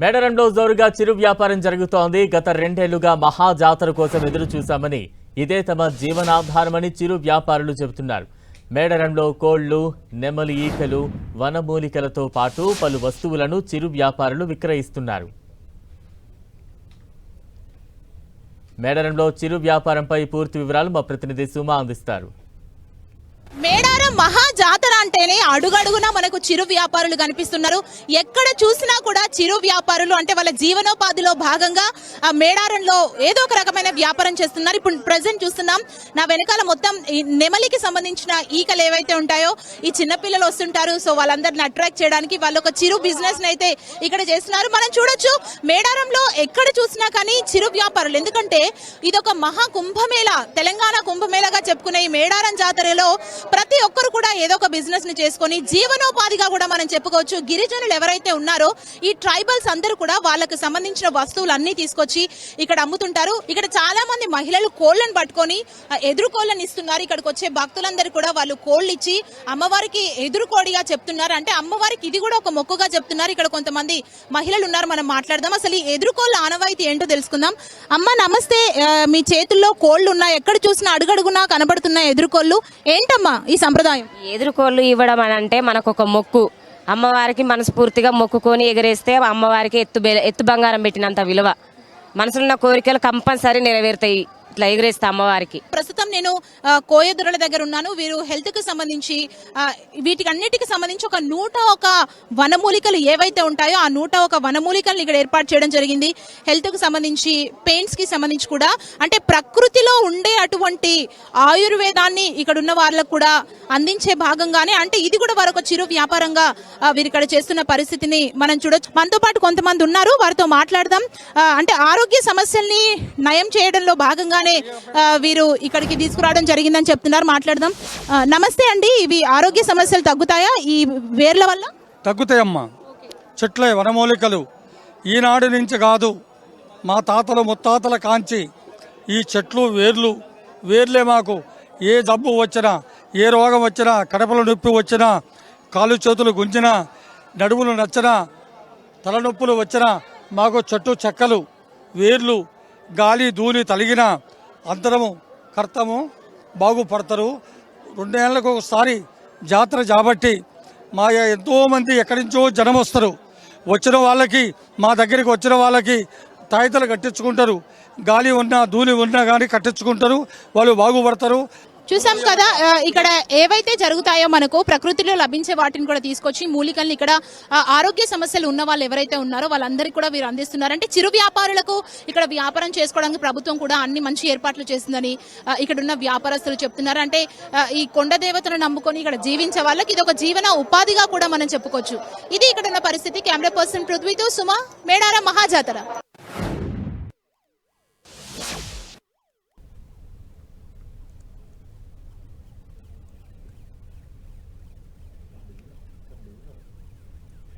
మేడారంలో జోరుగా చిరు వ్యాపారం జరుగుతోంది. గత 2 ఏళ్లుగా మహా జాతర కోసం ఎదురు చూశామని, ఇదే తమ జీవనాధారమని చిరు వ్యాపారులు చెబుతున్నారు. మేడారంలో కోళ్లు, నెమలి ఈకలు, వనమూలికలతో పాటు పలు వస్తువులను చిరు వ్యాపారులు విక్రయిస్తున్నారు. మేడారంలో చిరు వ్యాపారంపై పూర్తి వివరాలు మా ప్రతినిధి సుమా అందిస్తారు. మేడారం మహా జాతర అంటేనే అడుగడుగునా మనకు చిరు వ్యాపారులు కనిపిస్తున్నారు. ఎక్కడ చూసినా కూడా చిరు వ్యాపారులు అంటే వాళ్ళ జీవనోపాధిలో భాగంగా ఆ మేడారంలో ఏదో ఒక రకమైన వ్యాపారం చేస్తున్నారు. ఇప్పుడు ప్రెసెంట్ చూస్తున్నాం, నా వెనకాల మొత్తం ఈ నెమలికి సంబంధించిన ఈకలు ఏవైతే ఉంటాయో ఈ చిన్నపిల్లలు వస్తుంటారు. సో వాళ్ళందరిని అట్రాక్ట్ చేయడానికి వాళ్ళు ఒక చిరు బిజినెస్ అయితే ఇక్కడ చేస్తున్నారు. మనం చూడొచ్చు, మేడారంలో ఎక్కడ చూసినా కానీ చిరు వ్యాపారులు, ఎందుకంటే ఇదొక మహా కుంభమేళ, తెలంగాణ కుంభమేళగా చెప్పుకునే ఈ మేడారం జాతరలో ప్రతి ఒక్కరు కూడా ఏదో ఒక బిజినెస్ ని చేసుకొని జీవనోపాధిగా కూడా మనం చెప్పుకోవచ్చు. గిరిజనులు ఎవరైతే ఉన్నారో ఈ ట్రైబల్స్ అందరూ కూడా వాళ్ళకి సంబంధించిన వస్తువులు అన్ని తీసుకొచ్చి ఇక్కడ అమ్ముతుంటారు. ఇక్కడ చాలా మంది మహిళలు కోళ్లను పట్టుకొని ఎదురు కోళ్లను ఇస్తున్నారు. ఇక్కడికి వచ్చే భక్తులందరూ కూడా వాళ్ళు కోళ్లు ఇచ్చి అమ్మవారికి ఎదురుకోడిగా చెప్తున్నారు. అంటే అమ్మవారికి ఇది కూడా ఒక మొక్కుగా చెప్తున్నారు. ఇక్కడ కొంతమంది మహిళలు ఉన్నారు, మనం మాట్లాడదాం. అసలు ఈ ఎదురుకోళ్ల ఆనవాయితీ ఏంటో తెలుసుకుందాం. అమ్మ నమస్తే, మీ చేతుల్లో కోళ్లు ఉన్నాయి, ఎక్కడ చూసినా అడుగడుగునా కనబడుతున్నాయి ఎదురుకోళ్లు. ఏంటమ్మా ఈ సంప్రదాయం? ఎదురుకోళ్ళు ఇవ్వడం అని అంటే మనకు ఒక మొక్కు, అమ్మవారికి మనస్ఫూర్తిగా మొక్కుకొని ఎగరేస్తే అమ్మవారికి ఎత్తు బంగారం పెట్టినంత విలువ. మనసులో కోరికలు కంపల్సరీ నెరవేరుతాయి ఇట్లా ఎగరేస్తే అమ్మవారికి. ప్రస్తుతం నేను కోయదురుల దగ్గర ఉన్నాను. వీరు హెల్త్ కి సంబంధించి వీటికి అన్నిటికి సంబంధించి ఒక 101 వనమూలికలు ఏవైతే ఉంటాయో ఆ 101 వనమూలికలను ఇక్కడ ఏర్పాటు చేయడం జరిగింది. హెల్త్ కి సంబంధించి, పెయిన్స్ కి సంబంధించి కూడా, అంటే ప్రకృతిలో ఉండే అటువంటి ఆయుర్వేదాన్ని ఇక్కడ ఉన్న వాళ్ళకు కూడా అందించే భాగంగానే, అంటే ఇది కూడా వారు ఒక చిరు వ్యాపారంగా వీరు ఇక్కడ చేస్తున్న పరిస్థితిని మనం చూడొచ్చు. మనతో పాటు కొంతమంది ఉన్నారు, వారితో మాట్లాడదాం. అంటే ఆరోగ్య సమస్యల్ని నయం చేయడంలో భాగంగా వీరు ఇక్కడికి తీసుకురావడం జరిగిందని చెప్తున్నారు. మాట్లాడదాం. నమస్తే అండి, ఇవి ఆరోగ్య సమస్యలు తగ్గుతాయా ఈ వేర్ల వల్ల? తగ్గుతాయమ్మా. చెట్ల వనమూలికలు ఈనాడు నుంచి కాదు, మా తాతలు ముత్తాతల కాంచి ఈ చెట్లు వేర్లే మాకు ఏ జబ్బు వచ్చినా, ఏ రోగం వచ్చినా, కడపల నొప్పి వచ్చినా, కాళ్ళు చేతులు గుంజినా, నడుములు నచ్చినా, తలనొప్పులు వచ్చినా మాకు చెట్టు చెక్కలు, వేర్లు, గాలి ధూళి తలిగిన అందరము కర్తము బాగుపడతారు. 2 ఏళ్ళకు ఒకసారి జాతర కాబట్టి మా ఎంతోమంది ఎక్కడి నుంచో జనం వస్తారు. వచ్చిన వాళ్ళకి, మా దగ్గరికి వచ్చిన వాళ్ళకి తాయితలు కట్టించుకుంటారు. గాలి ఉన్నా ధూళి ఉన్నా కానీ కట్టించుకుంటారు, వాళ్ళు బాగుపడతారు. చూసాం కదా, ఇక్కడ ఏవైతే జరుగుతాయో మనకు ప్రకృతిలో లభించే వాటిని కూడా తీసుకొచ్చి మూలికల్ని ఇక్కడ ఆరోగ్య సమస్యలు ఉన్న వాళ్ళు ఎవరైతే ఉన్నారో వాళ్ళందరికీ కూడా వీరు అందిస్తున్నారు. అంటే చిరు వ్యాపారులకు ఇక్కడ వ్యాపారం చేసుకోవడానికి ప్రభుత్వం కూడా అన్ని మంచి ఏర్పాట్లు చేసిందని ఇక్కడ ఉన్న వ్యాపారస్తులు చెప్తున్నారు. అంటే ఈ కొండ దేవతను నమ్ముకొని ఇక్కడ జీవించే వాళ్ళకి ఇది ఒక జీవన ఉపాధిగా కూడా మనం చెప్పుకోవచ్చు. ఇది ఇక్కడ ఉన్న పరిస్థితి. కెమెరా పర్సన్ పృథ్వీతో సుమా, మేడారం మహాజాతర.